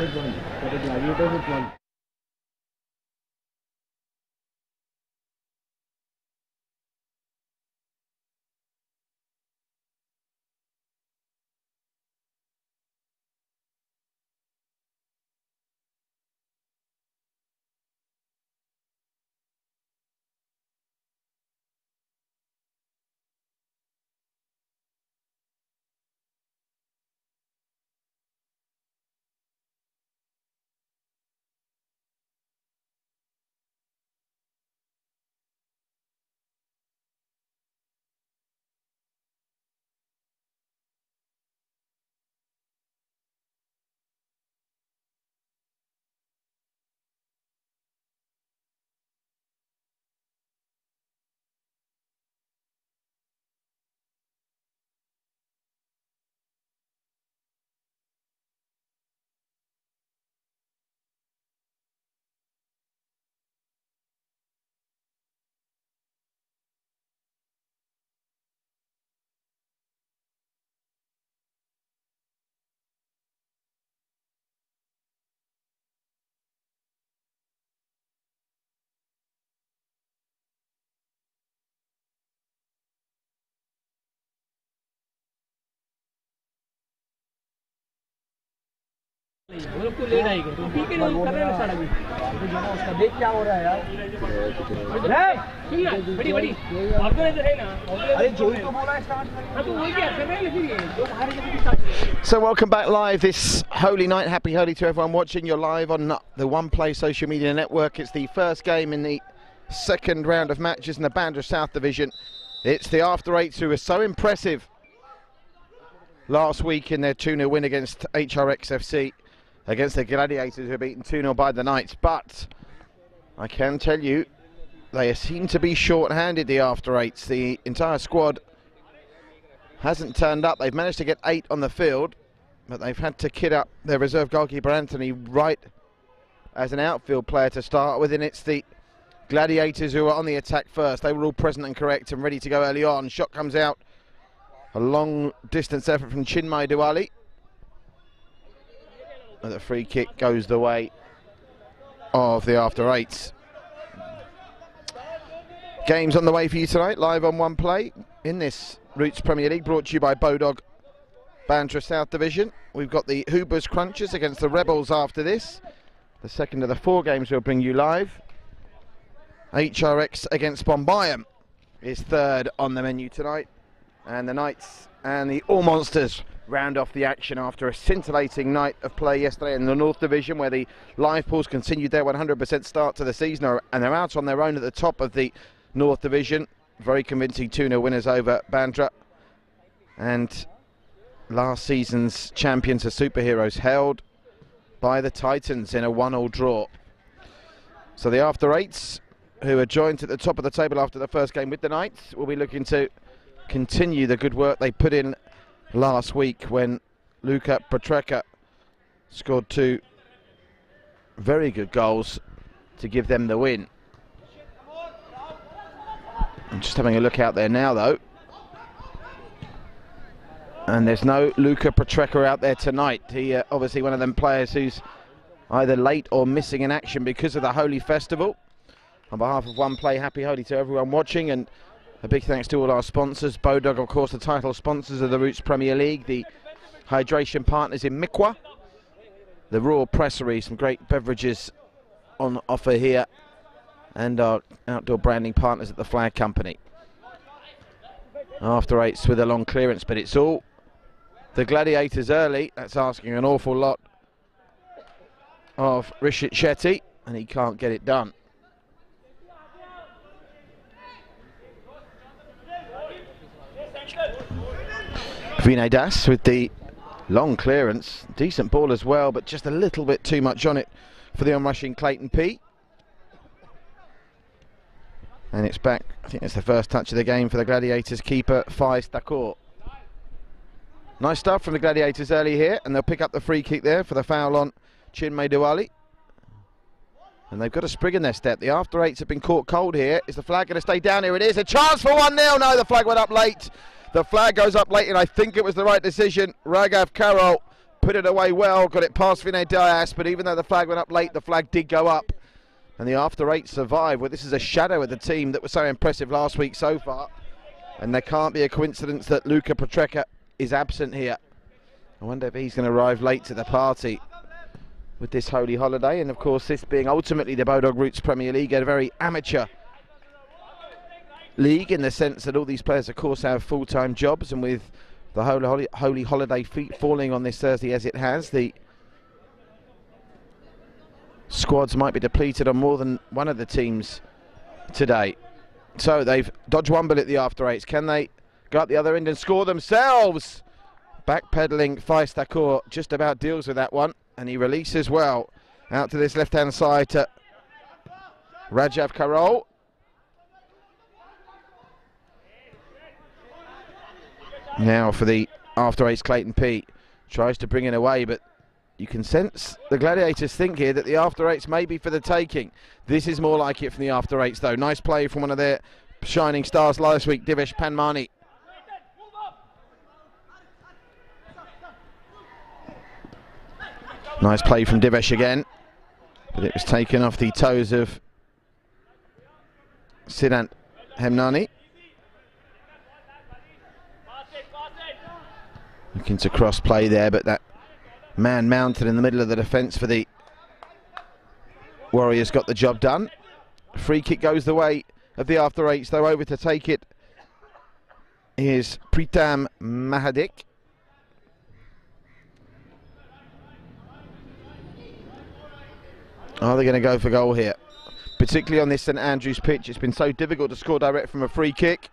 with one. For the Gladiators with one. Late आएगा तो ठीक है वो कर रहे हैं सारा भी उसका देख क्या हो रहा है यार बड़ी बड़ी ऑर्गेनाइजर है ना अरे जोई तो बोला स्टार्ट हां तो वही क्या कर रहे हैं फिर ये जो बाहर start. So welcome back live this holy night. Happy Holy to everyone watching. You're live on the One Play social media network. It's the first game in the second round of matches in the Bandra South Division. It's the after eights who were so impressive last week in their 2-0 win against HRX FC, against the Gladiators, who were beaten 2-0 by the Knights. But I can tell you, they seem to be short-handed, the after eights. The entire squad hasn't turned up. They've managed to get 8 on the field, but they've had to kit up their reserve goalkeeper Anthony Wright as an outfield player to start with, and it's the Gladiators who are on the attack first. They were all present and correct and ready to go early on. Shot comes out. A long distance effort from Chinmay Diwali. And the free kick goes the way of the after eights. Games on the way for you tonight, live on One Play in this Roots Premier League, brought to you by Bodog Bandra South Division. We've got the Hoobers Crunchers against the Rebels after this. The second of the 4 games we'll bring you live. HRX against Bombayam is third on the menu tonight. And the Knights and the All Monsters round off the action after a scintillating night of play yesterday in the North Division, where the Liverpools continued their 100% start to the season, and they're out on their own at the top of the North Division. Very convincing 2-0 winners over Bandra. And last season's champions, the Superheroes, held by the Titans in a 1-1 draw. So the after eights, who are joined at the top of the table after the first game with the Knights, will be looking to continue the good work they put in last week when Luka Petreka scored 2 very good goals to give them the win. I'm just having a look out there now though, and there's no Luka Petreka out there tonight. He obviously one of them players who's either late or missing in action because of the Holy Festival. On behalf of One Play, happy Holy to everyone watching, and a big thanks to all our sponsors. Bodog, of course, the title sponsors of the Roots Premier League, the hydration partners in Mikwa, the Royal Pressery, some great beverages on offer here, and our outdoor branding partners at the Flag Company. After eights with a long clearance, but it's all the Gladiators early. That's asking an awful lot of Rishit Shetty, and he can't get it done. Vinay Das with the long clearance, decent ball as well, but just a little bit too much on it for the onrushing Clayton P. And it's back, I think it's the first touch of the game for the Gladiators keeper, Faiz Thakur. Nice stuff from the Gladiators early here, and they'll pick up the free kick there for the foul on Chinmay Diwali. And they've got a sprig in their step. The after eights have been caught cold here. Is the flag going to stay down? Here it is, a chance for 1-0. No, the flag went up late. The flag goes up late, and I think it was the right decision. Raghav Karol put it away well, got it past Vinay Dias, but even though the flag went up late, the flag did go up. And the after 8 survive. Well, this is a shadow of the team that was so impressive last week so far. And there can't be a coincidence that Luka Petreka is absent here. I wonder if he's going to arrive late to the party with this holy holiday. And of course, this being ultimately the Bodog Roots Premier League, a very amateur league in the sense that all these players, of course, have full-time jobs. And with the holy holiday falling on this Thursday as it has, the squads might be depleted on more than one of the teams today. So they've dodged one bullet at the after 8s. Can they go up the other end and score themselves? Backpedaling Faiz Thakur just about deals with that one, and he releases well out to this left-hand side to Rajav Karol. Now for the after 8s, Clayton P tries to bring it away, but you can sense the Gladiators think here that the after 8s may be for the taking. This is more like it from the after 8s though. Nice play from one of their shining stars last week, Divesh Panmani. Nice play from Divesh again, but it was taken off the toes of Siddhant Hemnani. Looking to cross play there, but that man mounted in the middle of the defence for the Warriors got the job done. Free kick goes the way of the after 8s, though. Over to take it is Pritam Mahadik. Are they going to go for goal here? Particularly on this St Andrews pitch, it's been so difficult to score direct from a free kick.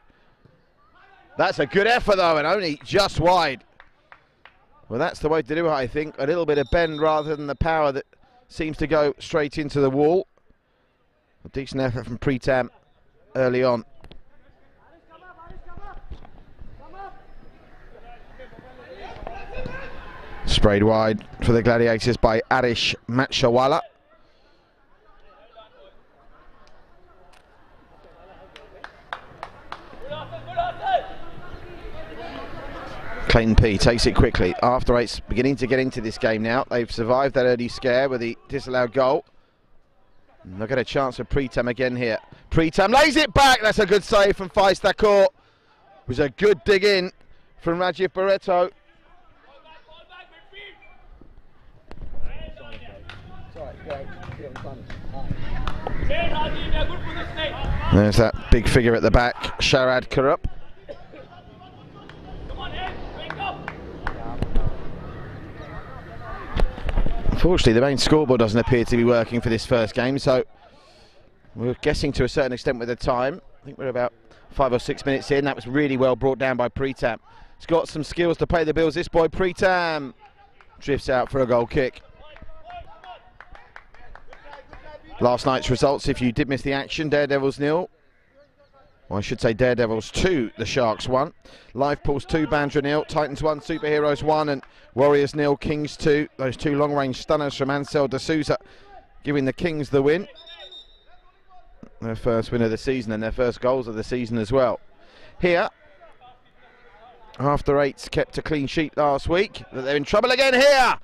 That's a good effort though, and only just wide. Well, that's the way to do it, I think. A little bit of bend rather than the power that seems to go straight into the wall. A decent effort from Pritam early on. Sprayed wide for the Gladiators by Arish Matchawala. Clayton P takes it quickly. After 8's beginning to get into this game now. They've survived that early scare with the disallowed goal. And they'll get a chance for Pritam again here. Pritam lays it back. That's a good save from Faiz Thakur. It was a good dig in from Rajiv Barreto. There's that big figure at the back, Sharad Karup. Unfortunately, the main scoreboard doesn't appear to be working for this first game, so we're guessing to a certain extent with the time. I think we're about 5 or 6 minutes in. That was really well brought down by Pritam. He's got some skills to pay the bills, this boy. Pritam drifts out for a goal kick. Last night's results, if you did miss the action: Daredevils 0. Well, I should say Daredevils 2, the Sharks 1. Live Pulse 2, Bandra 0. Titans 1, Superheroes 1, and Warriors 0, Kings 2. Those two long-range stunners from Ansel D'Souza giving the Kings the win. Their first win of the season and their first goals of the season as well. Here, after 8's kept a clean sheet last week, but they're in trouble again here.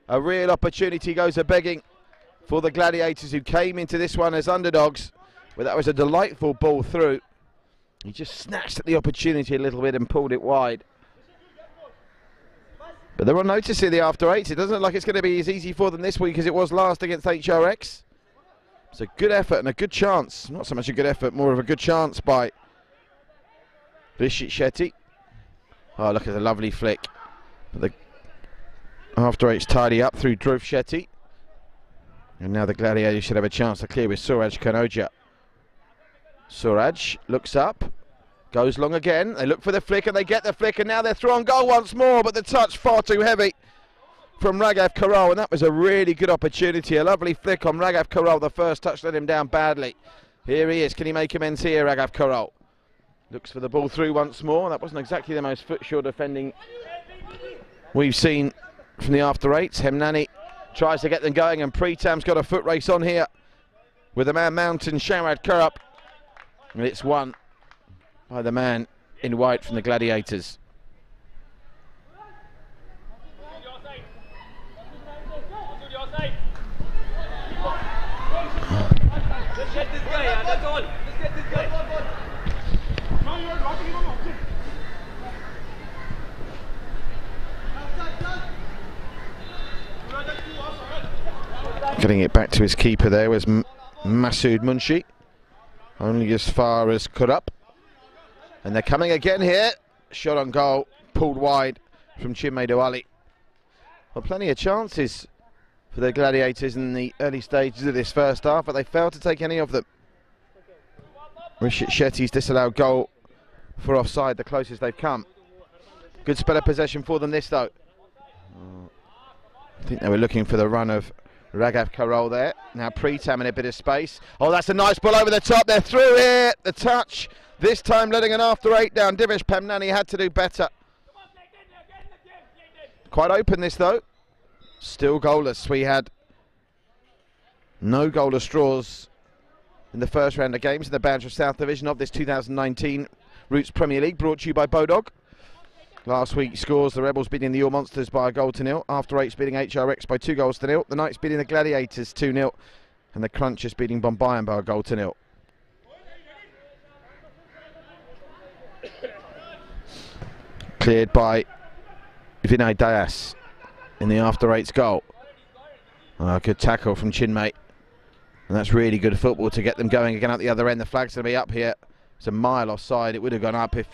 A real opportunity goes a-begging for the Gladiators, who came into this one as underdogs. But that was a delightful ball through. He just snatched at the opportunity a little bit and pulled it wide. But they're on notice here, the after 8s. It doesn't look like it's going to be as easy for them this week as it was last against HRX. It's a good effort and a good chance. Not so much a good effort, more of a good chance by Rishit Shetty. Oh, look at the lovely flick. But the after 8s tidy up through Dhruv Shetty. And now the Gladiators should have a chance to clear with Suraj Kanoja. Suraj looks up, goes long again. They look for the flick and they get the flick, and now they're through on goal once more, but the touch far too heavy from Raghav Karol, and that was a really good opportunity. A lovely flick on Raghav Karol. The first touch let him down badly. Here he is. Can he make amends here, Raghav Karol? Looks for the ball through once more. That wasn't exactly the most foot-sure defending we've seen from the after 8s. Hemnani tries to get them going, and Pritam's got a foot race on here with the man mountain, Sharad Karup. And it's won by the man in white from the Gladiators. Getting it back to his keeper there was Masood Munshi. Only as far as Kurup. And they're coming again here. Shot on goal, pulled wide from Chinmay Ali. Well, plenty of chances for the Gladiators in the early stages of this first half, but they failed to take any of them. Rishit Shetty's disallowed goal for offside, the closest they've come. Good spell of possession for them this though. I think they were looking for the run of Raghav Karol there. Now Pritam in a bit of space. Oh, that's a nice ball over the top. They're through here. The touch. This time letting an after 8 down. Divesh Pamnani had to do better. Quite open this though. Still goalless. We had no goalless draws in the first round of games in the Bandra South Division of this 2019 Roots Premier League, brought to you by Bodog. Last week's scores: the Rebels beating the Your Monsters by 1-0, After 8's beating HRX by 2-0, the Knights beating the Gladiators 2-0, and the Crunchers beating Bombayan by 1-0. Cleared by Vinay Dias in the After 8's goal. Good tackle from Chinmay. And that's really good football to get them going again at the other end. The flag's going to be up here. It's a mile offside. It would have gone up if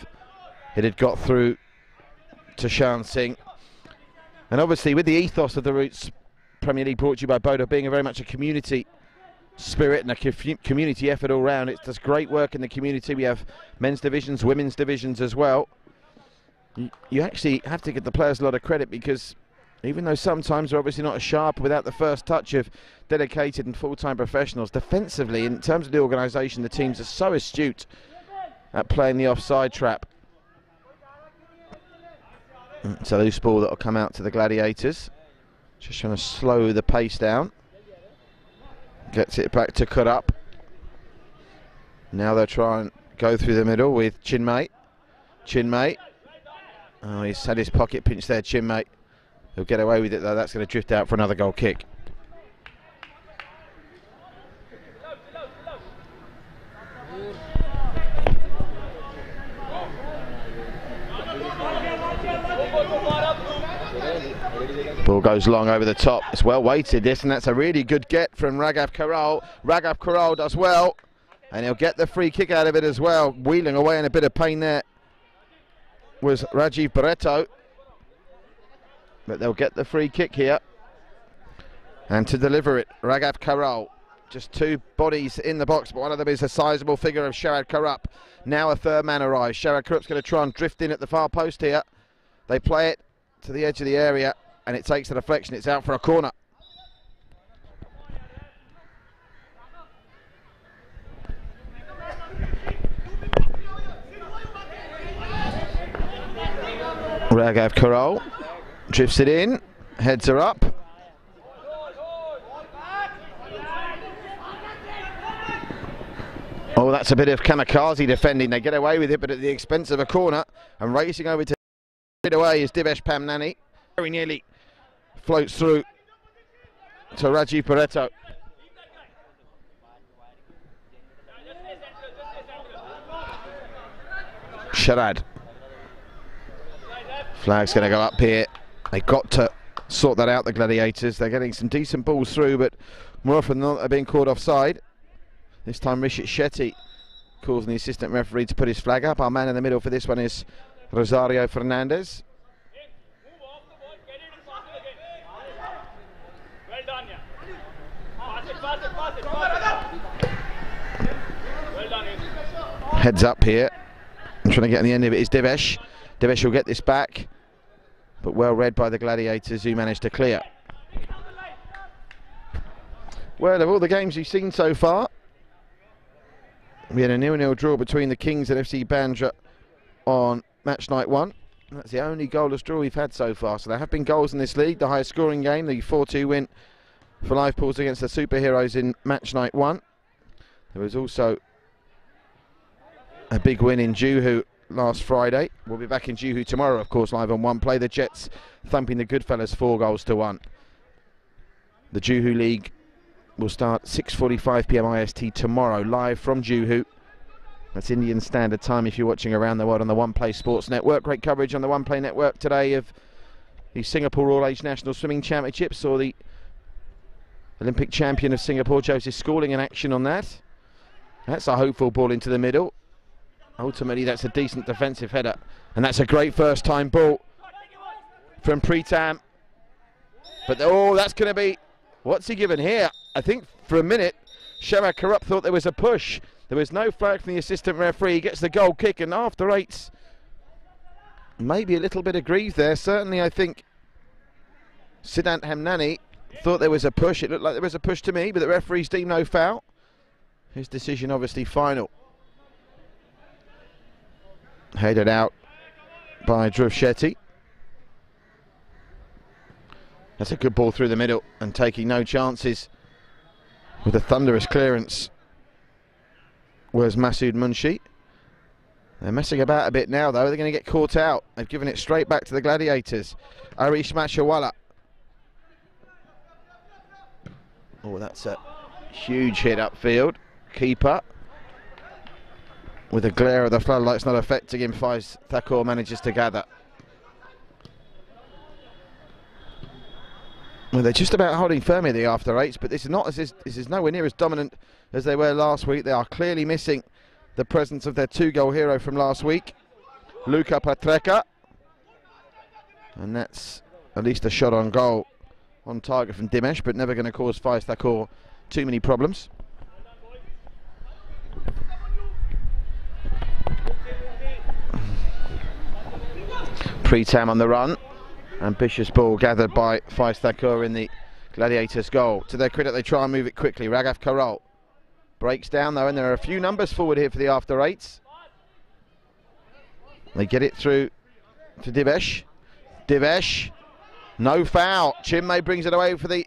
it had got through to Shan Singh. And obviously with the ethos of the Roots Premier League, brought to you by Bodo, being a very much a community spirit and a community effort all round, it does great work in the community. We have men's divisions, women's divisions as well. You actually have to give the players a lot of credit, because even though sometimes they're obviously not as sharp without the first touch of dedicated and full-time professionals, defensively, in terms of the organisation, the teams are so astute at playing the offside trap. It's a loose ball that will come out to the Gladiators. Just trying to slow the pace down. Gets it back to Kurup. Now they'll try and go through the middle with Chinmay. Chinmay. Oh, he's had his pocket pinch there, Chinmay. He'll get away with it though. That's going to drift out for another goal kick. Ball goes long over the top. It's well weighted this, and that's a really good get from Raghav Karol. Raghav Karol does well, and he'll get the free kick out of it as well. Wheeling away in a bit of pain there was Rajiv Barreto, but they'll get the free kick here. And to deliver it, Raghav Karol. Just two bodies in the box, but one of them is a sizable figure of Sharad Kurup. Now a third man arrives. Sharad Kurup's going to try and drift in at the far post here. They play it to the edge of the area, and it takes a deflection. It's out for a corner. Raghav Karol drifts it in, heads her up. Oh, that's a bit of kamikaze defending. They get away with it, but at the expense of a corner. And racing over to it away is Divesh Pamnani. Very nearly floats through to Rajiv Barreto. Sharad. Flag's going to go up here. They got to sort that out, the Gladiators. They're getting some decent balls through, but more often than not, they're being caught offside. This time Rishit Shetty calls on the assistant referee to put his flag up. Our man in the middle for this one is Rosario Fernandez. Heads up here. I'm trying to get on the end of it is Divesh. Divesh will get this back, but well read by the Gladiators, who managed to clear. Well, of all the games you've seen so far, we had a 0-0 draw between the Kings and FC Bandra on match night 1. That's the only goalless draw we've had so far. So there have been goals in this league. The highest scoring game, the 4-2 win for Live Pools against the Superheroes in match night 1. There was also a big win in Juhu last Friday. We'll be back in Juhu tomorrow, of course, live on One Play. The Jets thumping the Goodfellas 4-1. The Juhu League will start 6:45 PM IST tomorrow, live from Juhu. That's Indian Standard Time if you're watching around the world on the One Play Sports Network. Great coverage on the One Play Network today of the Singapore All Age National Swimming Championships, or the Olympic champion of Singapore, Joseph Schooling, in action on that. That's a hopeful ball into the middle. Ultimately, that's a decent defensive header. And that's a great first time ball from Pritam. But, oh, that's going to be... What's he given here? I think for a minute, Sharad Karup thought there was a push. There was no flag from the assistant referee. He gets the goal kick, and after 8s, maybe a little bit aggrieved there. Certainly, I think Siddhant Hamnani thought there was a push. It looked like there was a push to me, but the referee's deemed no foul. His decision obviously final. Headed out by Dhruv Shetty. That's a good ball through the middle and taking no chances with a thunderous clearance was Masood Munshi. They're messing about a bit now though. They're going to get caught out. They've given it straight back to the Gladiators. Arish Machawala. Oh, that's a huge hit upfield. Keeper, with the glare of the floodlights not affecting him, Faiz Thakur manages to gather. Well, they're just about holding firm in the after 8s, but this is nowhere near as dominant as they were last week. They are clearly missing the presence of their 2-goal hero from last week, Luka Patreka, and that's at least a shot on goal on target from Dimesh, but never going to cause Faiz Thakur too many problems. Pritam on the run. Ambitious ball gathered by Faiz Thakur in the Gladiators' goal. To their credit, they try and move it quickly. Raghav Karol breaks down though, and there are a few numbers forward here for the after 8s. They get it through to Divesh. Divesh, no foul. Chinmay brings it away for the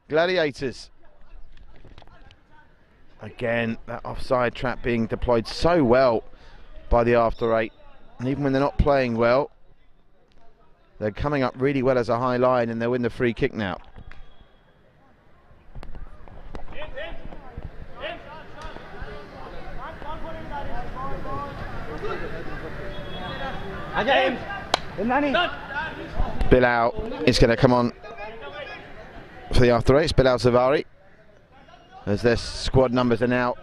Gladiators. Again, that offside trap being deployed so well by the after 8. And even when they're not playing well, they're coming up really well as a high line, and they'll win the free kick now. Bilal is going to come on for the after 8s. Bilal Zavari, as their squad numbers are now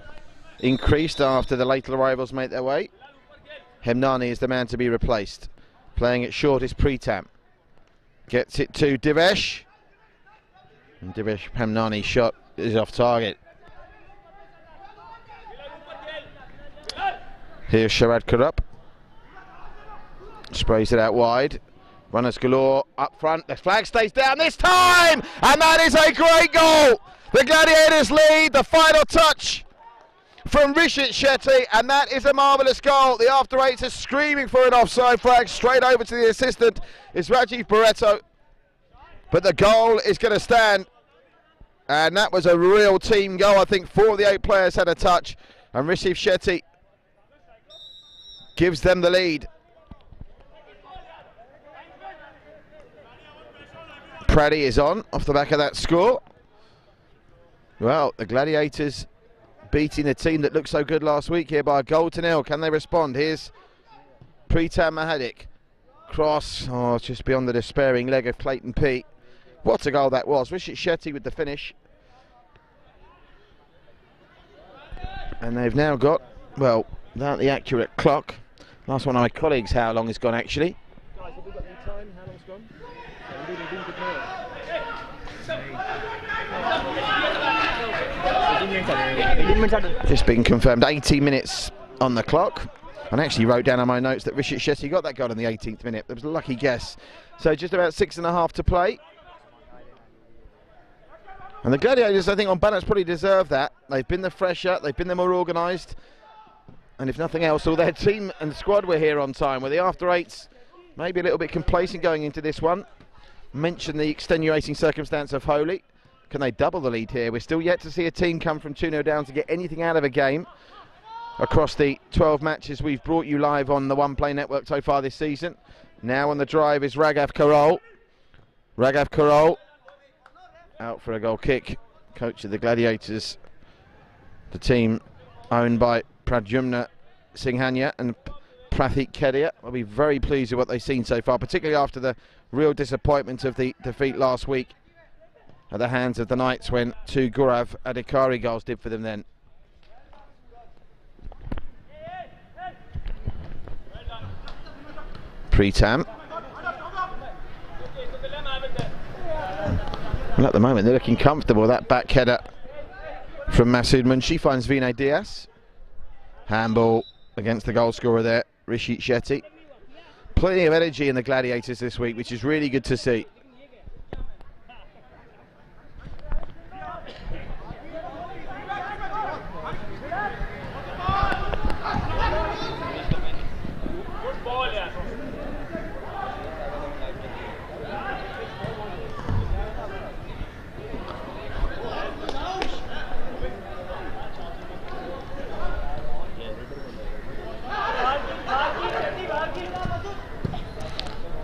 increased after the late arrivals make their way. Hemnani is the man to be replaced. Playing it short is Pritam. Gets it to Divesh. And Divesh Hemnani's shot is off target. Here's Sharad Karup. Sprays it out wide. Runners galore up front. The flag stays down this time! And that is a great goal! The Gladiators lead, the final touch from Rishit Shetty, and that is a marvellous goal. The after 8s are screaming for an offside flag. Straight over to the assistant is Rajiv Barreto, but the goal is going to stand, and that was a real team goal. I think 4 of the 8 players had a touch, and Rishit Shetty gives them the lead. Praddy is on off the back of that score. Well, the Gladiators beating the team that looked so good last week here by a goal to nil. Can they respond? Here's Pritam Mahadik. Cross, oh, just beyond the despairing leg of Clayton P. What a goal that was. Rishit Shetty with the finish. And they've now got, well, without the accurate clock, last one of my colleagues, how long has gone actually. Guys, have we got any time? How long's gone? Just been confirmed, 80 minutes on the clock. And I actually wrote down on my notes that Rishit Shetty got that goal in the 18th minute. That was a lucky guess. So just about 6.5 to play. And the Gladiators, I think, on balance probably deserve that. They've been the fresher, they've been the more organised. And if nothing else, all their team and squad were here on time. Where the after 8s maybe a little bit complacent going into this one. Mention the extenuating circumstance of Holi. Can they double the lead here? We're still yet to see a team come from 2-0 down to get anything out of a game across the 12 matches we've brought you live on the One Play Network so far this season. Now on the drive is Raghav Karol. Raghav Karol out for a goal kick. Coach of the Gladiators, the team owned by Pradyumna Singhania and Prathik Kedia. I'll be very pleased with what they've seen so far, particularly after the real disappointment of the defeat last week at the hands of the Knights when 2 Gaurav Adhikari goals did for them then. Pritam. Well, at the moment they're looking comfortable. That back header from Masood Munshi finds Vinay Diaz. Handball against the goal scorer there, Rishit Shetty. Plenty of energy in the Gladiators this week, which is really good to see.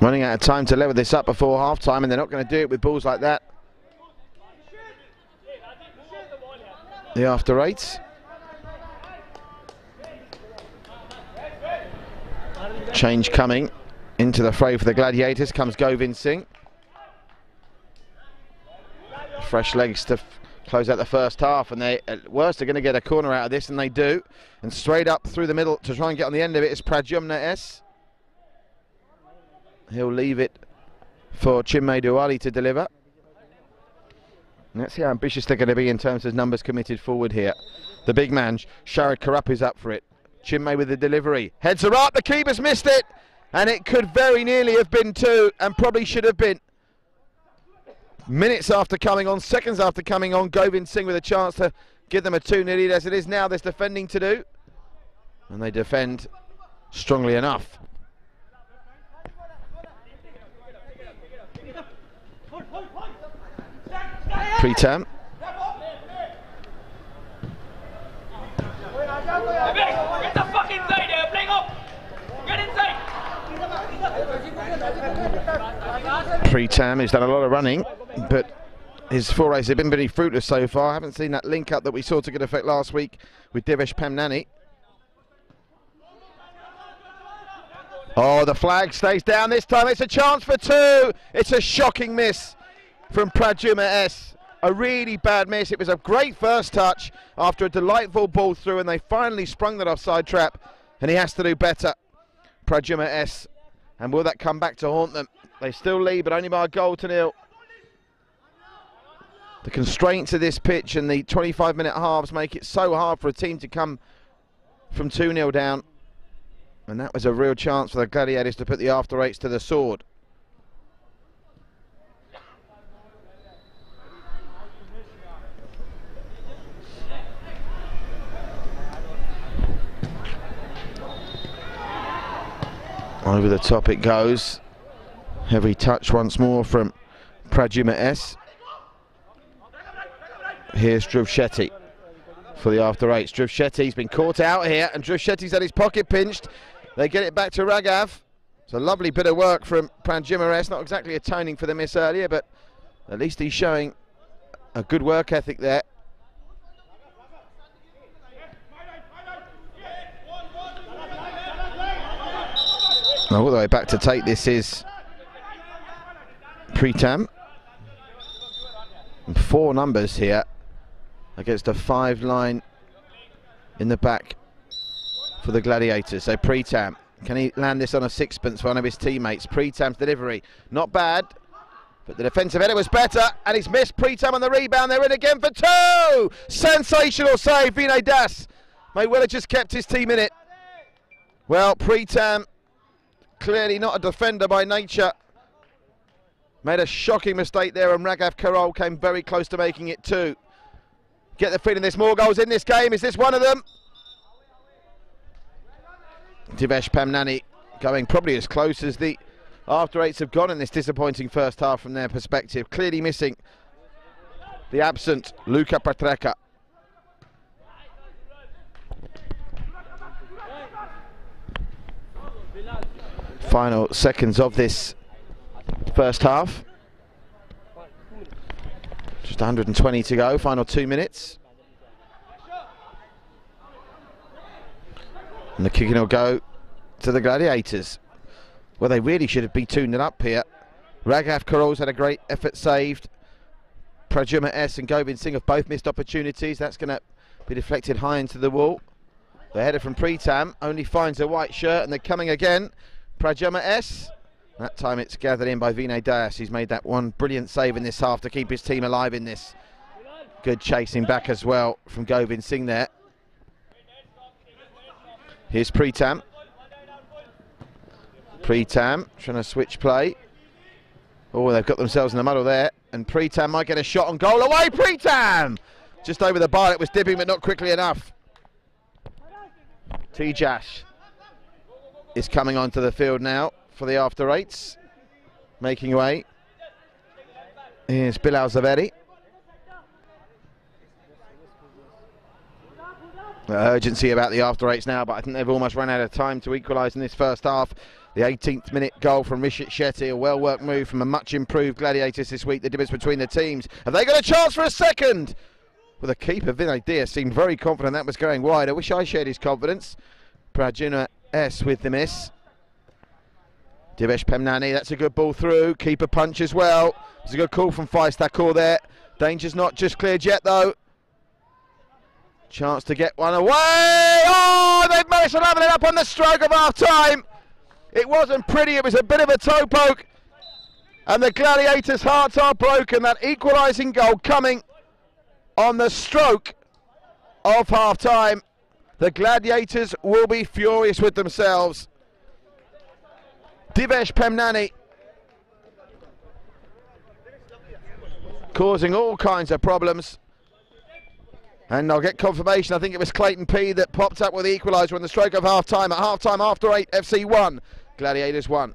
Running out of time to level this up before half time, and they're not going to do it with balls like that. The after eights. Change coming into the fray for the Gladiators. Comes Govind Singh. Fresh legs to close out the first half, and they at worst are going to get a corner out of this, and they do. And straight up through the middle to try and get on the end of it is Pradyumna S. He'll leave it for Chinmay Diwali to deliver. And let's see how ambitious they're going to be in terms of numbers committed forward here. The big man, Sharad Karup, is up for it. Chinmay with the delivery. Heads are up, the keeper's missed it. And it could very nearly have been 2, and probably should have been. Minutes after coming on, seconds after coming on, Govind Singh with a chance to give them a 2-0 lead. As it is now, there's defending to do. And they defend strongly enough. Pritam. Get the fuck inside here, playing up! Get inside! Pritam has done a lot of running, but his forays have been pretty fruitless so far. I haven't seen that link up that we saw to good effect last week with Devesh Pamnani. Oh, the flag stays down this time. It's a chance for 2. It's a shocking miss from Pradyumna S. A really bad miss. It was a great first touch after a delightful ball through, and they finally sprung that offside trap, and he has to do better. Pradyumna S. And will that come back to haunt them? They still lead, but only by a goal to 0. The constraints of this pitch and the 25-minute halves make it so hard for a team to come from 2-0 down. And that was a real chance for the Gladiators to put the after eights to the sword. Over the top it goes. Heavy touch once more from Pradyumna S. Here's Dhruv Shetty for the after eights. Dhruv Shetty's been caught out here, and Dhruv Shetty's had his pocket pinched. They get it back to Raghav. It's a lovely bit of work from Pradyumna S. Not exactly atoning for the miss earlier, but at least he's showing a good work ethic there. Now, all the way back to take this is Pritam. And 4 numbers here against a 5 line in the back for the Gladiators. So Pritam, can he land this on a sixpence for one of his teammates? Pritam's delivery, not bad, but the defensive header was better, and he's missed. Pritam on the rebound. They're in again for 2. Sensational save. Vinay Das may well have just kept his team in it. Well, Pritam, clearly not a defender by nature, made a shocking mistake there, and Raghav Karol came very close to making it 2. Get the feeling there's more goals in this game. Is this one of them? Devesh Pamnani going probably as close as the after eights have gone in this disappointing first half from their perspective. Clearly missing the absent Luka Patreka. Final seconds of this first half. Just 120 to go, final 2 minutes. And the kicking will go to the Gladiators. Well, they really should have been 2-0 up here. Raghav Karol's had a great effort saved. Pradyumna S and Govind Singh have both missed opportunities. That's going to be deflected high into the wall. The header from Pritam only finds a white shirt, and they're coming again. Pradyumna S. That time it's gathered in by Vinay Dias. He's made that one brilliant save in this half to keep his team alive in this. Good chasing back as well from Govind Singh there. Here's Pritam. Pritam trying to switch play. Oh, they've got themselves in the muddle there. And Pritam might get a shot on goal. Away, Pritam! Just over the bar, it was dipping, but not quickly enough. Tejas is coming onto the field now for the after eights. Making way. Here's Bilal Zaveri. Urgency about the after eights now, but I think they've almost run out of time to equalise in this first half. The 18th minute goal from Rishit Shetty, a well-worked move from a much improved Gladiators this week. The difference between the teams. Have they got a chance for a second? Well, the keeper, Vinay Dias, seemed very confident that was going wide. I wish I shared his confidence. Pradyumna S with the miss. Divesh Pemnani, that's a good ball through. Keeper punch as well. It's a good call from Faiz Thakur there. Danger's not just cleared yet, though. Chance to get one away. Oh, they've managed to level it up on the stroke of half-time. It wasn't pretty, it was a bit of a toe poke. And the Gladiators' hearts are broken. That equalising goal coming on the stroke of half-time. The Gladiators will be furious with themselves. Divesh Pemnani causing all kinds of problems. And I'll get confirmation, I think it was Clayton P that popped up with the equaliser on the stroke of half-time. At half-time, after 8, FC 1, Gladiators 1.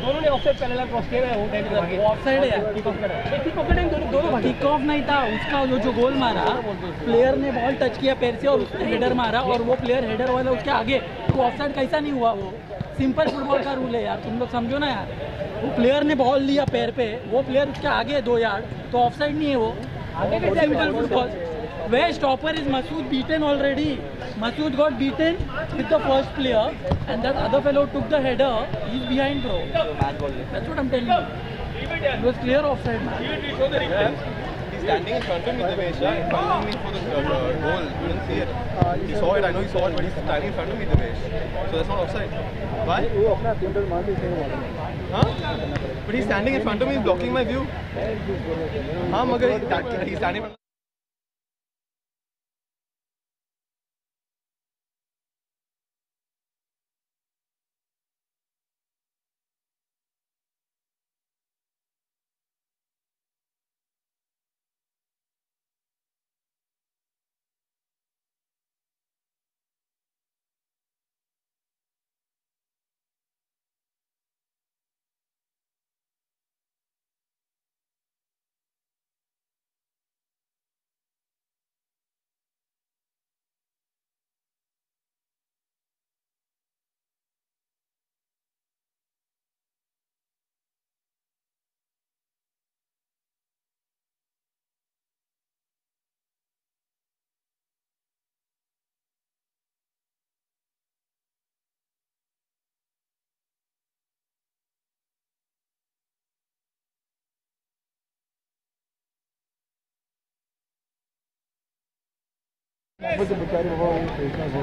दोनों ने offside पहले cross किया है, वो offside है, kick off दोनों kick off नहीं था उसका, जो गोल मारा प्लेयर ने बॉल टच किया पैर से और उसने हेडर मारा और वो प्लेयर हेडर वाला उसके आगे, तो ऑफसाइड कैसा नहीं हुआ? वो सिंपल फुटबॉल का रूल है यार, तुम लोग समझो ना यार। वो प्लेयर ने बॉल लिया पैर पे, वो प्लेयर उसके आगे 2 यार्ड, तो ऑफसाइड नहीं है वो, simple football. Where stopper is Masood beaten already. Masood got beaten with the first player, and that other fellow took the header. He's behind, bro. That's what I'm telling you. It was clear offside, man. He's standing in front of me, Divesh, following me for the goal. You didn't see it. He saw it, I know he saw it, but he's standing in front of me, Divesh. So that's not offside. Why? Huh? But he's standing in front of me, he's blocking my view. He's standing in front.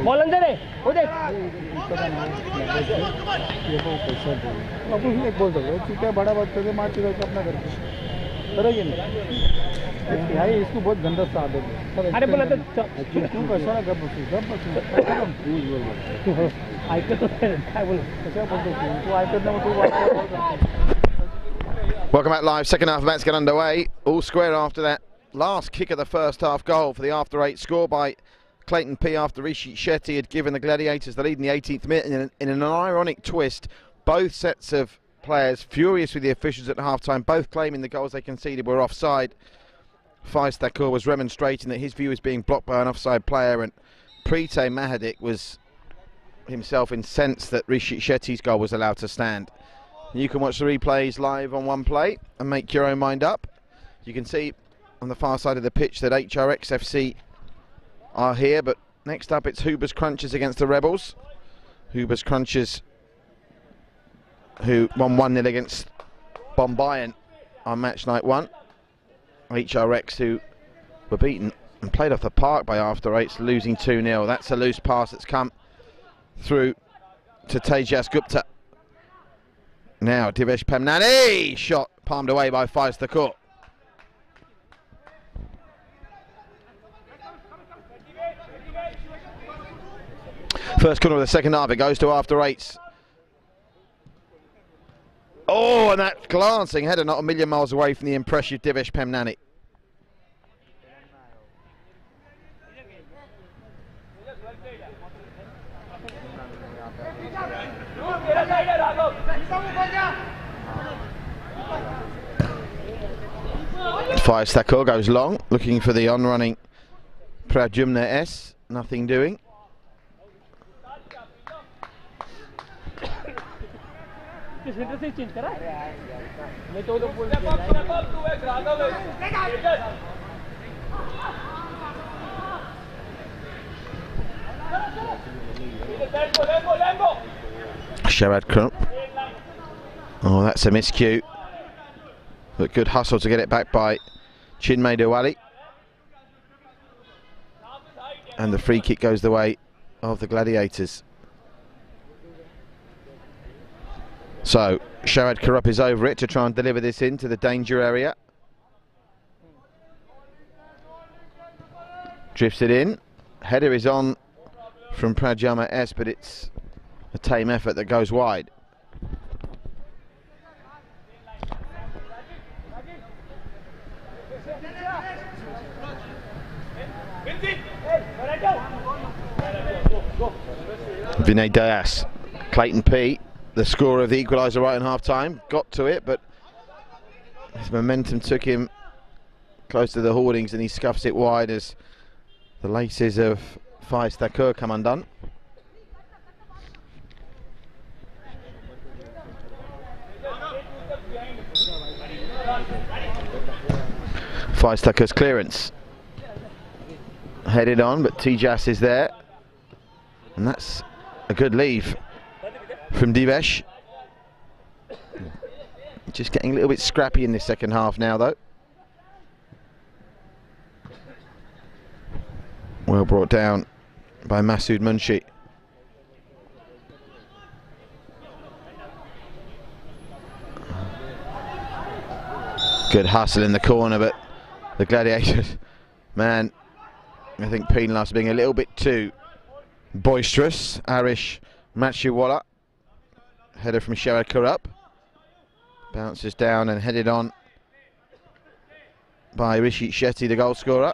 Ball अंदर है, वो देख। एक बोल सकते हो ठीक है, बड़ा बात करके मार चुका अपना करके करोगे नहीं भाई, इसको बहुत गंदा सा आदत है। अरे बोला तो तू कशा ना गप ऐकत काय बोल कशा बोलतो तू ऐकत ना तू। Welcome back live. Second half of the match get underway. All square after that last kick of the first half goal for the after 8 score by Clayton P after Rishi Shetty had given the Gladiators the lead in the 18th minute. In an ironic twist, both sets of players furious with the officials at half-time, both claiming the goals they conceded were offside. Faiz Thakur was remonstrating that his view was being blocked by an offside player, and Preeti Mahadik was himself incensed that Rishi Shetty's goal was allowed to stand. You can watch the replays live on One Play and make your own mind up. You can see on the far side of the pitch that HRX FC are here, but next up it's Hoobers Crunchers against the Rebels. Hoobers Crunchers, who won 1-0 against Bombayan on match night 1. HRX, who were beaten and played off the park by after 8s, losing 2-0. That's a loose pass that's come through to Tejas Gupta. Now Divesh Pemnani, shot palmed away by Faiz Thakur. First corner of the second half, it goes to after 8s. Oh, and that glancing header not a million miles away from the impressive Divesh Pemnani. Faiz Thakur goes long, looking for the on-running Pradyumna S. Nothing doing. Sharad Crump. Oh, that's a miscue. But good hustle to get it back by Chinmay Diwali. And the free kick goes the way of the Gladiators. So Sharad Karup is over it to try and deliver this into the danger area. Drifts it in. Header is on from Pradyumna S, but it's a tame effort that goes wide. Vinay Dias, Clayton P, the scorer of the equaliser right in half-time, got to it, but his momentum took him close to the hoardings and he scuffs it wide as the laces of Faiz Thakur come undone. Faiz Thakur's clearance. Headed on, but Tejas is there. And that's a good leave from Divesh. Just getting a little bit scrappy in this second half now, though. Well brought down by Masood Munshi. Good hustle in the corner, but the Gladiators, man, I think penalised for being a little bit too boisterous. Arish Machiwala, header from Sharad Karup, bounces down and headed on by Rishi Shetty, the goal scorer,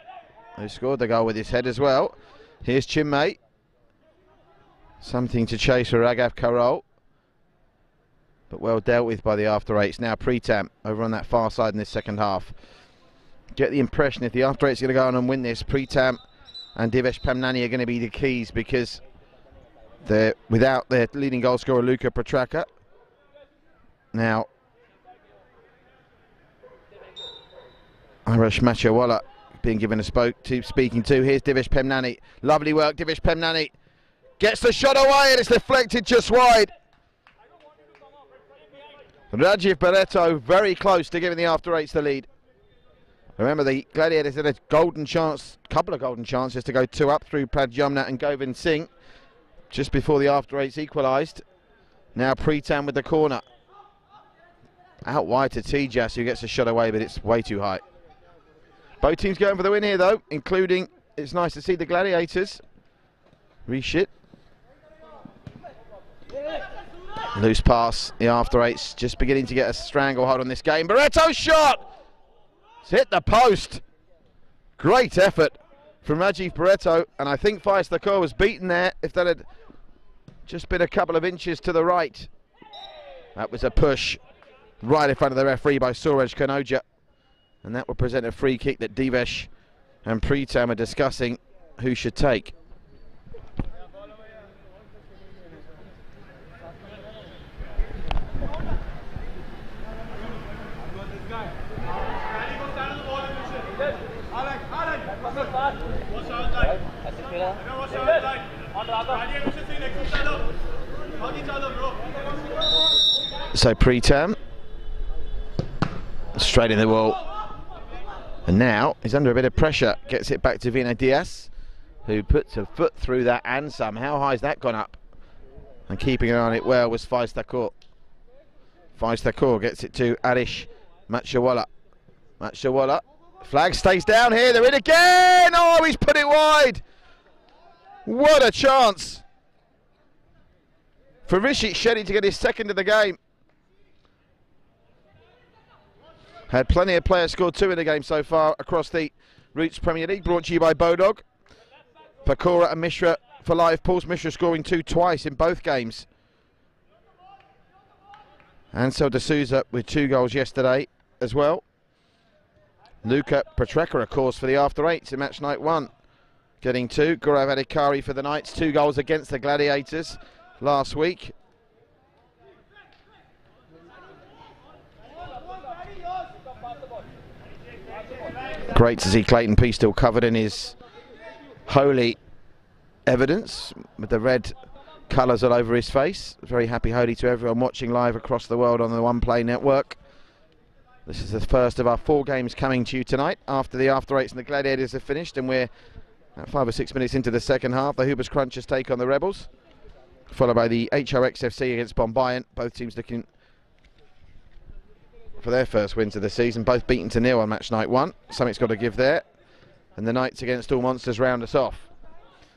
who scored the goal with his head as well. Here's Chinmay, something to chase for Raghav Karol, but well dealt with by the after 8s. Now Preetam over on that far side in this second half. Get the impression if the after 8s are going to go on and win this, Preetam and Divesh Pemnani are going to be the keys, because they're without their leading goal scorer Luka Petraka. Now Arish Machiwala being given a speaking to. Here's Divesh Pemnani. Lovely work, Divesh Pemnani gets the shot away and it's deflected just wide. Rajiv Barreto very close to giving the after 8s the lead. Remember, the Gladiators had a golden chance, couple of golden chances to go 2 up through Pradyumna and Govind Singh just before the after 8s equalised. Now Preetam with the corner. Out wide to Tejas, who gets a shot away, but it's way too high. Both teams going for the win here, though, including, it's nice to see the Gladiators. Reshit. Loose pass, the after 8s just beginning to get a stranglehold on this game. Barreto's shot! It's hit the post. Great effort from Rajiv Barreto, and I think Faiz Thakur was beaten there if that had just been a couple of inches to the right. That was a push right in front of the referee by Suraj Kanoja, and that will present a free kick that Divesh and Pritam are discussing who should take. So Pritam straight in the wall, and now he's under a bit of pressure. Gets it back to Vinay Diaz, who puts a foot through that, and some. How high has that gone up? And keeping an eye on it well was Faiz Thakur. Faiz Thakur gets it to Arish Matchawala. Matchawala, flag stays down here. They're in again. Oh, he's put it wide. What a chance for Rishit Shetty to get his second of the game. Had plenty of players scored 2 in the game so far across the Roots Premier League. Brought to you by Bodog. Pakora and Mishra for live pulse. Mishra scoring 2 twice in both games. Ansel D'Souza with 2 goals yesterday as well. Luka Petreka, of course, for the after 8s in match night 1. Getting 2. Gaurav Adhikari for the Knights. 2 goals against the Gladiators last week. Great to see Clayton P still covered in his holy evidence with the red colours all over his face. Very happy Holi to everyone watching live across the world on the One Play network. This is the first of our 4 games coming to you tonight after the after 8s and the Gladiators have finished, and we're 5 or 6 minutes into the second half. The Hoobers Crunchers take on the Rebels, followed by the HRXFC against Bombayan. Both teams looking for their first wins of the season, both beaten to 0 on match night 1. Something's got to give there. And the Knights against All Monsters round us off.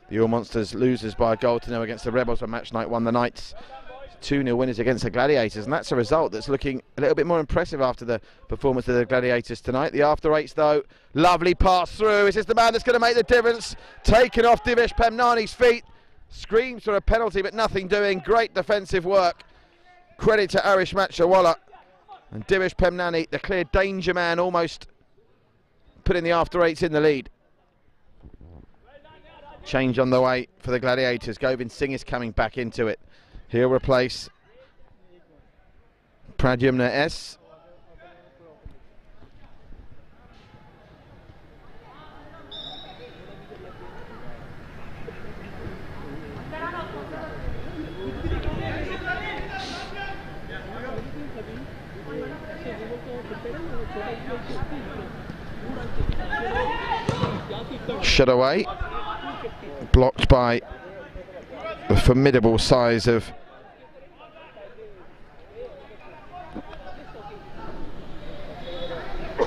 The All Monsters losers by a goal to 0 against the Rebels on match night 1. The Knights 2-0 winners against the Gladiators, and that's a result that's looking a little bit more impressive after the performance of the Gladiators tonight. The after 8s though, lovely pass through. Is this the man that's going to make the difference? Taken off Divesh Pemnani's feet. Screams for a penalty but nothing doing. Great defensive work. Credit to Arish Matchawala. And Divesh Pemnani, the clear danger man, almost putting the after 8s in the lead. Change on the way for the Gladiators. Govind Singh is coming back into it. He'll replace Pradyumna S. Shut away, blocked by the formidable size of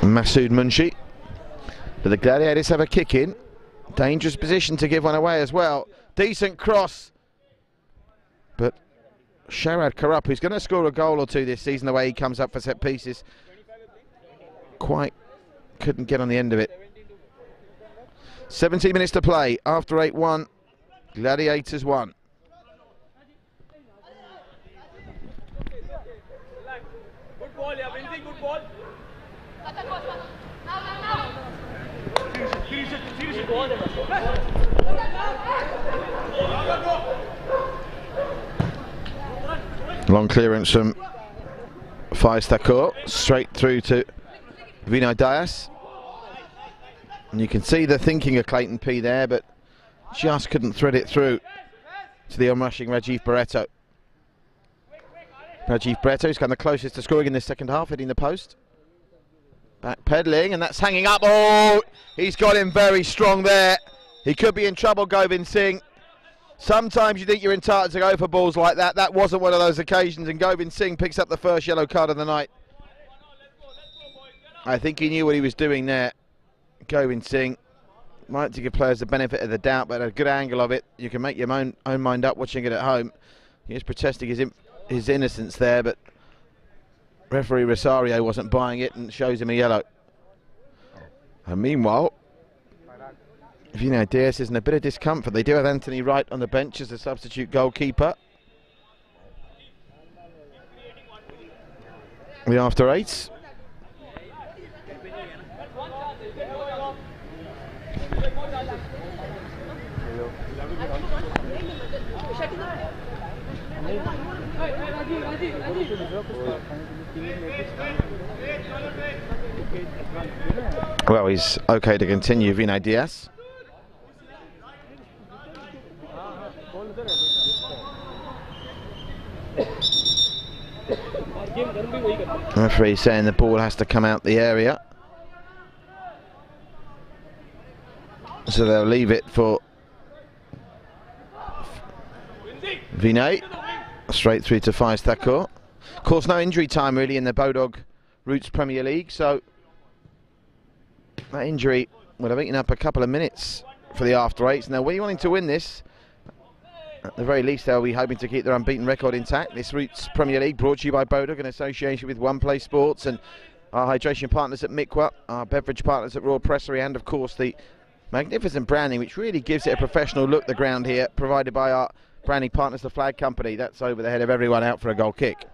Masood Munshi. But the Gladiators have a kick in. Dangerous position to give one away as well. Decent cross. But Sharad Karup, who's going to score a goal or 2 this season, the way he comes up for set pieces, quite couldn't get on the end of it. 17 minutes to play. After 8-1, Gladiators 1. Good ball, yeah, Vinci, good ball. Long clearance from Faiz Thakur, straight through to Vinay Diaz. And you can see the thinking of Clayton P there, but just couldn't thread it through to the onrushing Rajiv Barreto. Rajiv Barreto's come the closest to scoring in the second half, hitting the post. Backpedaling, and that's hanging up. Oh, he's got him very strong there. He could be in trouble, Govind Singh. Sometimes you think you're entitled to go for balls like that. That wasn't one of those occasions, and Govind Singh picks up the first yellow card of the night. I think he knew what he was doing there. Govind Singh might to give players the benefit of the doubt, but a good angle of it. You can make your own mind up watching it at home. He is protesting his innocence there, but referee Rosario wasn't buying it and shows him a yellow. And meanwhile, Vinay Diaz is in a bit of discomfort. They do have Anthony Wright on the bench as a substitute goalkeeper. The after eights. Well, he's okay to continue, Vinay Diaz. The referee saying the ball has to come out the area, so they'll leave it for Vinay straight through to Faiz Thakur. Of course, no injury time really in the Bodog Roots Premier League, so that injury would have eaten up a couple of minutes for the after eights. Now, we're wanting to win this. At the very least, they'll be hoping to keep their unbeaten record intact. This Roots Premier League brought to you by Bodog in association with One Play Sports and our hydration partners at Mikwa, our beverage partners at Royal Pressery, and of course the magnificent branding which really gives it a professional look, the ground here, provided by our branding partners, the Flag Company. That's over the head of everyone out for a goal kick.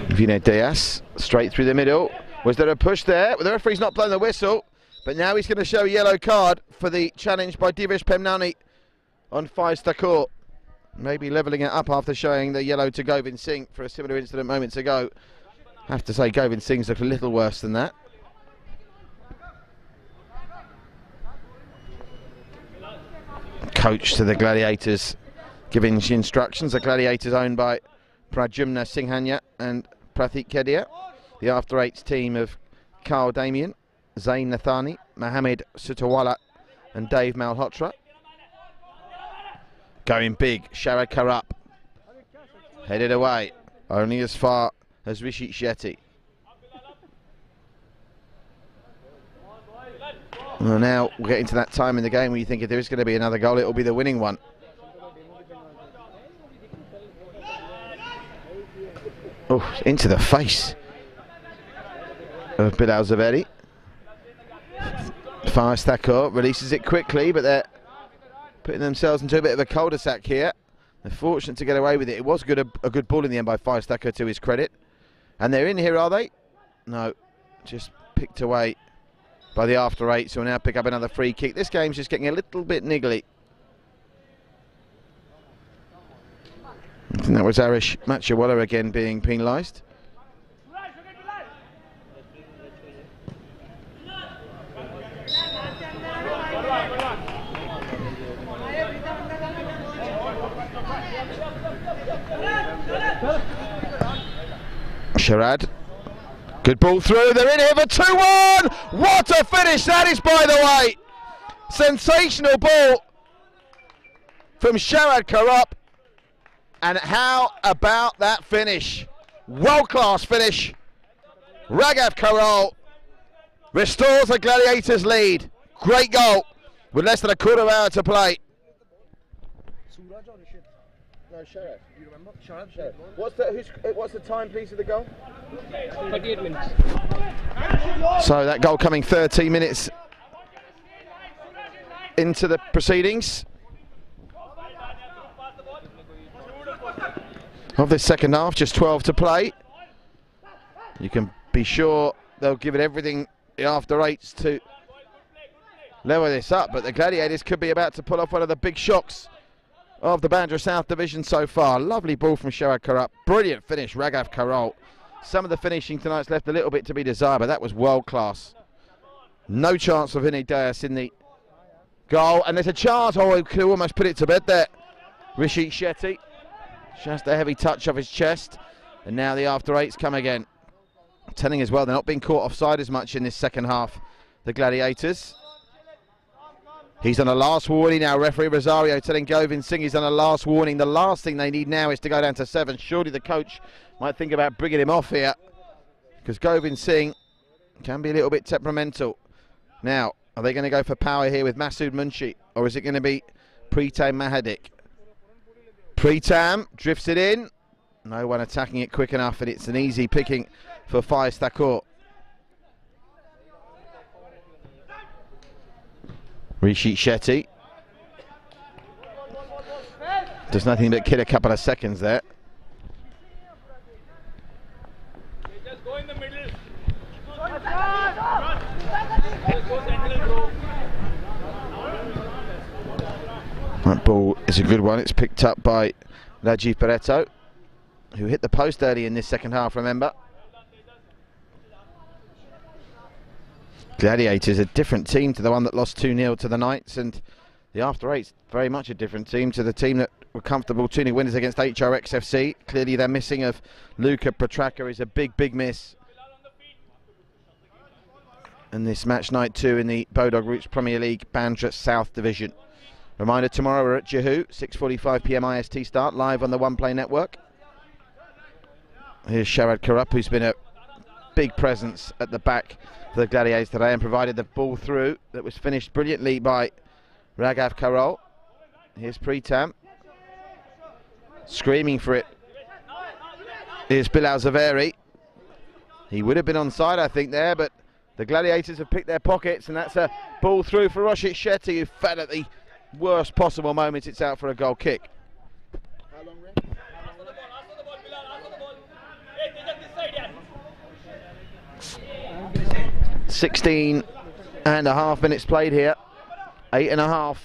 Vinay Diaz straight through the middle. Was there a push there? Well, the referee's not blowing the whistle, but now he's going to show a yellow card for the challenge by Divesh Pemnani on Faiz Thakur. Maybe levelling it up after showing the yellow to Govind Singh for a similar incident moments ago. I have to say Govind Singh's looked a little worse than that. Coach to the Gladiators giving instructions. The Gladiators owned by Pradyumna Singhania and Pratik Kedia. The after eights team of Carl Damien, Zain Nathani, Mohamed Sutawala and Dave Malhotra. Going big, Sharad Karup headed away only as far as Rishit Shetty. Well, now we're getting to that time in the game where you think if there is going to be another goal, it will be the winning one. Oh, into the face of Bilal Zaveri. Faiz Thakur releases it quickly, but they're putting themselves into a bit of a cul-de-sac here. They're fortunate to get away with it. It was a good ball in the end by Faiz Thakur, to his credit. And they're in here, are they? No, just picked away by the after eight, so we'll now pick up another free kick. This game's just getting a little bit niggly. I think that was Arish Machawala again being penalised. Sharad, good ball through, they're in here for 2-1! What a finish that is, by the way! Sensational ball from Sharad Karup, and how about that finish? World-class finish. Raghav Karol restores the Gladiators' lead. Great goal with less than a quarter of an hour to play. No, Sharad. You remember? Sharad. What's the time, please, of the goal? 38 minutes. So that goal coming 13 minutes into the proceedings of this second half. Just 12 to play. You can be sure they'll give it everything after eights to level this up, but the Gladiators could be about to pull off one of the big shocks of the Bandra South Division so far. Lovely ball from Sharad Karup. Brilliant finish, Raghav Karol. Some of the finishing tonight's left a little bit to be desired, but that was world class. No chance for Vinay Diaz in the goal, and there's a chance. Oh, he could have almost put it to bed there. Rishit Shetty, just a heavy touch off his chest, and now the after eights come again. Telling as well, they're not being caught offside as much in this second half, the Gladiators. He's on a last warning now. Referee Rosario telling Govind Singh he's on a last warning. The last thing they need now is to go down to 7. Surely the coach might think about bringing him off here, because Govind Singh can be a little bit temperamental. Now, Are they going to go for power here with Masood Munshi, or is it going to be Pritam Mahadik? Pritam drifts it in. No one attacking it quick enough, and it's an easy picking for Faiz Thakur. Rishi Shetty does nothing but kill a couple of seconds there. Just go in the middle. That ball is a good one. It's picked up by Rajiv Pareto, who hit the post early in this second half, remember. Gladiators, a different team to the one that lost 2-0 to the Knights, and the After Eights very much a different team to the team that were comfortable 2-0 winners against HRX FC. Clearly their missing of Luka Petraka is a big miss. And this match night 2 in the Bodog Roots Premier League Bandra South Division. Reminder, tomorrow we're at Jehu, 6:45 PM IST start, live on the One Play Network. Here's Sharad Karup, who's been a big presence at the back for the Gladiators today and provided the ball through that was finished brilliantly by Raghav Karol. Here's Pritam, screaming for it. Here's Bilal Zaveri. He would have been onside, I think, there, but the Gladiators have picked their pockets, and that's a ball through for Roshit Shetty, who fell at the worst possible moment. It's out for a goal kick. 16.5 minutes played here. 8.5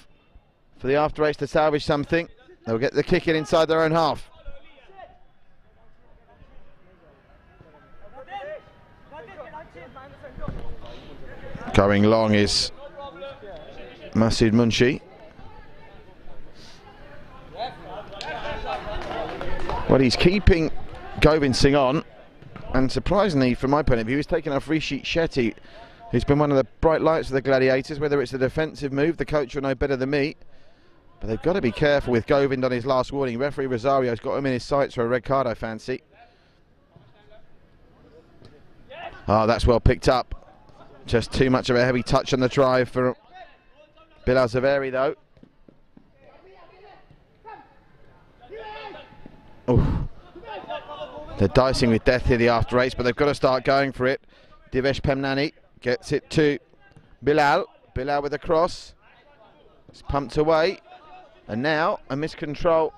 for the After Eights to salvage something. They'll get the kick in inside their own half. Going long is Masood Munshi. Well, he's keeping Govind Singh on, and surprisingly, from my point of view, he's taken off Rishi Shetty, who's been one of the bright lights of the Gladiators. Whether it's a defensive move, the coach will know better than me, but they've got to be careful with Govind on his last warning. Referee Rosario's got him in his sights for a red card, I fancy. Oh, that's well picked up. Just too much of a heavy touch on the drive for Bilal Zaveri, though. Oh, they're dicing with death here, the After Eights, but they've got to start going for it. Divesh Pemnani gets it to Bilal. Bilal with a cross. It's pumped away. And now a miscontrol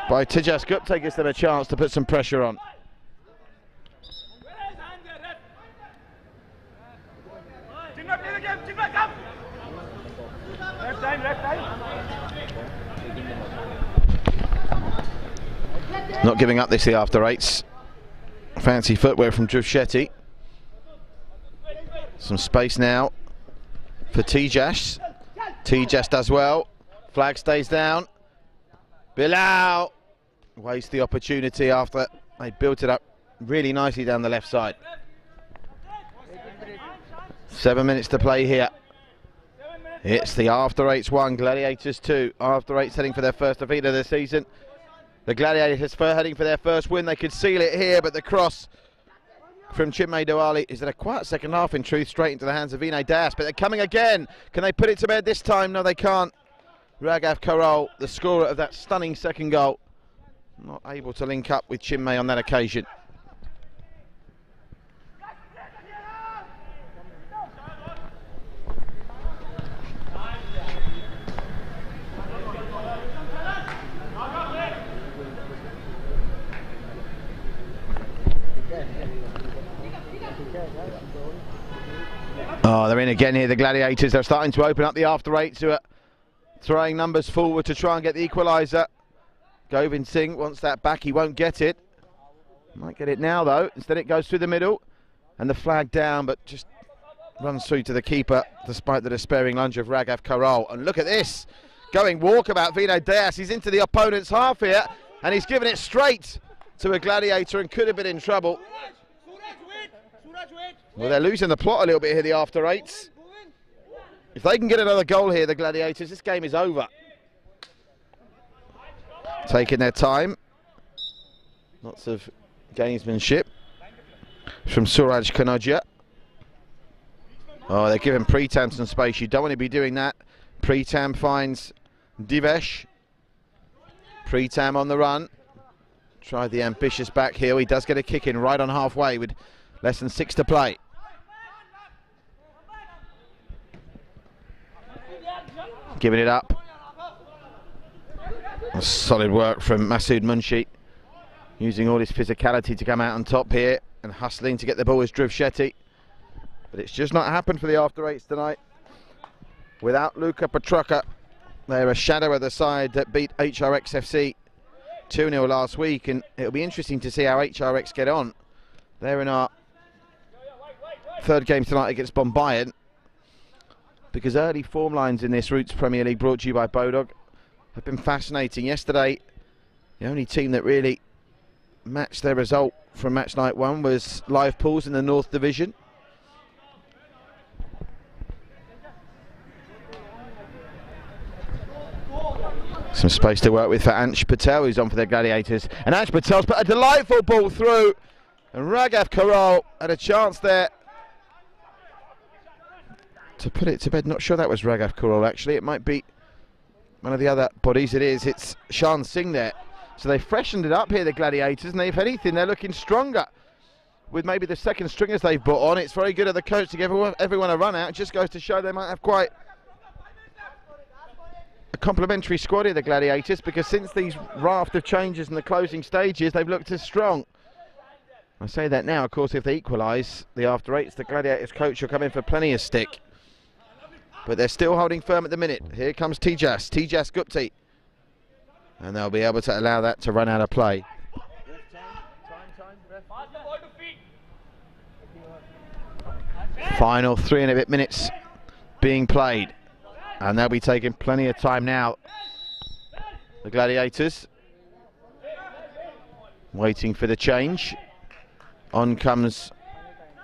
by Tejas Gupta gives them a chance to put some pressure on. Not giving up this, the After Eights. Fancy footwork from Dhruv Shetty. Some space now for Tejas. Tejas does well. Flag stays down. Bilal wastes the opportunity after they built it up really nicely down the left side. 7 minutes to play here. It's the After Eights 1, Gladiators 2. After Eights heading for their first defeat of the season. The Gladiators heading for their first win. They could seal it here, but the cross from Chinmay Diwali is in a quiet second half, in truth, straight into the hands of Vinay Das. But they're coming again. Can they put it to bed this time? No, they can't. Raghav Karol, the scorer of that stunning second goal, not able to link up with Chinmay on that occasion. Oh, they're in again here, the Gladiators. They're starting to open up the After Eights, who are throwing numbers forward to try and get the equaliser. Govind Singh wants that back. He won't get it. Might get it now, though. Instead, it goes through the middle. And the flag down, but just runs through to the keeper, despite the despairing lunge of Raghav Karol. And look at this. Going walkabout, Vinay Das. He's into the opponent's half here. And he's given it straight to a Gladiator and could have been in trouble. Well, they're losing the plot a little bit here, the After Eights. If they can get another goal here, the Gladiators, this game is over. Taking their time. Lots of gamesmanship from Suraj Kanodia. Oh, they're giving Pritam some space. You don't want to be doing that. Pritam finds Divesh. Pritam on the run. Tried the ambitious back heel. He does get a kick in right on halfway with less than 6 to play. Giving it up. Solid work from Masood Munshi, using all his physicality to come out on top here and hustling to get the ball as Dhruv Shetty. But it's just not happened for the after eights tonight. Without Luka Petraka, they're a shadow of the side that beat HRX FC 2-0 last week, and it'll be interesting to see how HRX get on. They're in our third game tonight against Bombayan, because early form lines in this Roots Premier League, brought to you by Bodog, have been fascinating. Yesterday, the only team that really matched their result from match night 1 was Live Pools in the North Division. Some space to work with for Ansh Patel, who's on for the Gladiators. And Ansh Patel's put a delightful ball through. And Raghav Karol had a chance there to put it to bed. Not sure that was Raghav Karol, actually. It might be one of the other bodies. It is. It's Shan Singh there. So they freshened it up here, the Gladiators. And if anything, they're looking stronger with maybe the second stringers they've brought on. It's very good of the coach to give everyone a run out. It just goes to show they might have quite a complementary squad here, the Gladiators, because since these raft of changes in the closing stages, they've looked as strong. I say that now, of course, if they equalise the after eights, the Gladiators coach will come in for plenty of stick. But they're still holding firm at the minute. Here comes Tejas Gupti. And they'll be able to allow that to run out of play. Final 3 and a bit minutes being played. And they'll be taking plenty of time now. The Gladiators waiting for the change. On comes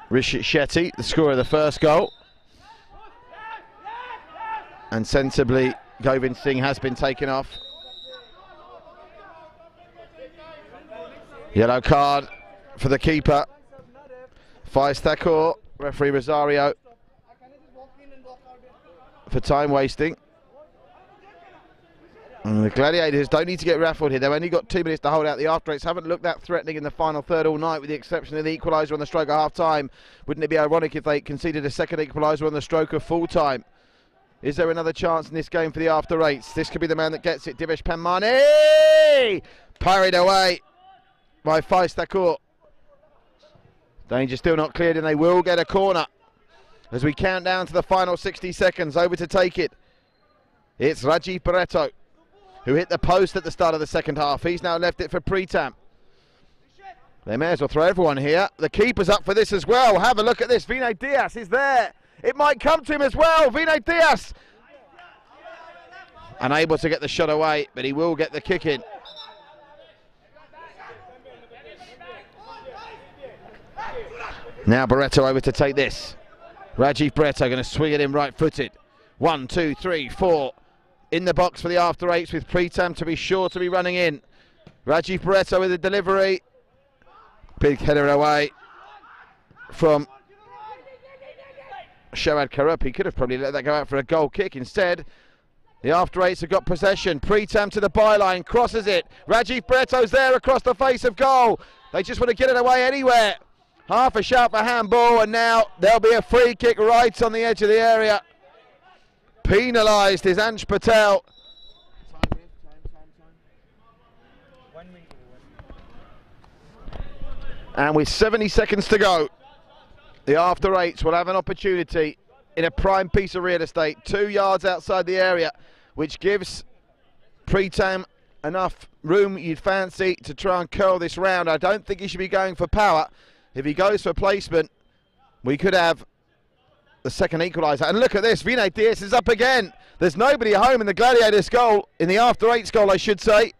Rishit Shetty, the scorer of the first goal. And sensibly, Govind Singh has been taken off. Yellow card for the keeper. Faiz Thakur, referee Rosario, for time wasting. And the Gladiators don't need to get raffled here. They've only got 2 minutes to hold out. The after eights haven't looked that threatening in the final third all night, with the exception of the equaliser on the stroke of half time. Wouldn't it be ironic if they conceded a second equaliser on the stroke of full time? Is there another chance in this game for the after eights? This could be the man that gets it. Divesh Panmani! Parried away by Faiz Thakur. Danger still not cleared, and they will get a corner as we count down to the final 60 seconds. Over to take it, it's Rajiv Barreto, who hit the post at the start of the second half. He's now left it for Pritam. They may as well throw everyone here. The keeper's up for this as well. Have a look at this. Vinay Diaz is there. It might come to him as well. Vinay Diaz unable to get the shot away, but he will get the kick in. Now Barreto over to take this. Rajiv Barreto going to swing it in right-footed. 1, 2, 3, 4. In the box for the after eights, with Pritam to be sure to be running in. Rajiv Barreto with the delivery. Big header away from Shawad Karup. He could have probably let that go out for a goal kick. Instead, the after eights have got possession. Pritam to the byline, crosses it. Rajiv Barreto's there across the face of goal. They just want to get it away anywhere. Half a shout for handball, and now there'll be a free kick right on the edge of the area. Penalised is Ansh Patel. And with 70 seconds to go, the after eights will have an opportunity in a prime piece of real estate, 2 yards outside the area, which gives Pritam enough room you'd fancy to try and curl this round. I don't think he should be going for power. If he goes for placement, we could have the second equaliser. And look at this, Vinay Diaz is up again. There's nobody at home in the Gladiators goal, in the after eights goal I should say.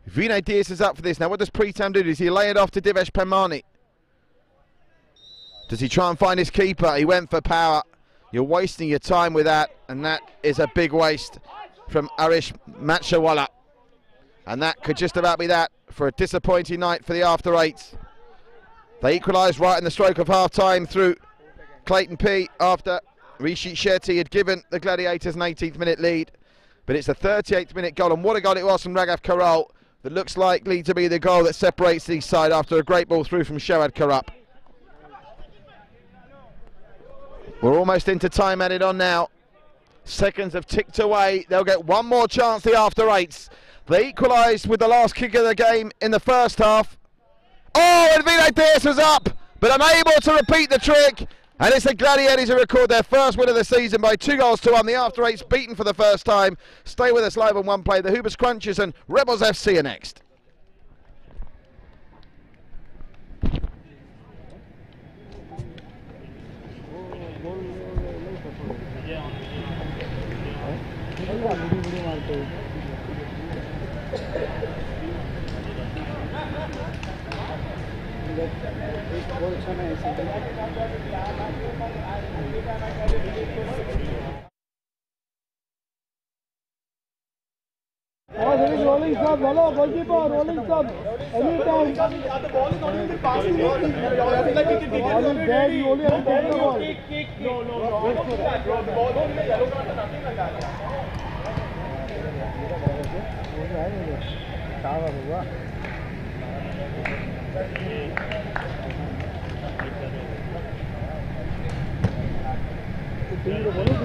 Vinay Diaz is up for this. Now what does Pritam do? Does he lay it off to Divesh Panmani? Does he try and find his keeper? He went for power. You're wasting your time with that, and that is a big waste from Arish Matchawala. And that could just about be that for a disappointing night for the after eights. They equalised right in the stroke of half time through Clayton P after Rishi Shetty had given the Gladiators an 18th minute lead. But it's a 38th minute goal, and what a goal it was from Raghav Karol that looks likely to be the goal that separates the side after a great ball through from Shoad Karup. We're almost into time added on now. Seconds have ticked away. They'll get one more chance, the after eights. They equalised with the last kick of the game in the first half. Oh, and Vinay Diaz was up, but unable to repeat the trick. And it's the Gladiators who record their first win of the season by 2-1. The after eights beaten for the first time. Stay with us live on One Play. The Hoobers Crunchers and Rebels FC are next. Rolling sub, hello, goalkeeper, rolling sub. Anytime. The ball is not even passing. Ball is dead, only the ball. No. The ball don't make yellow card or nothing like that. बोलो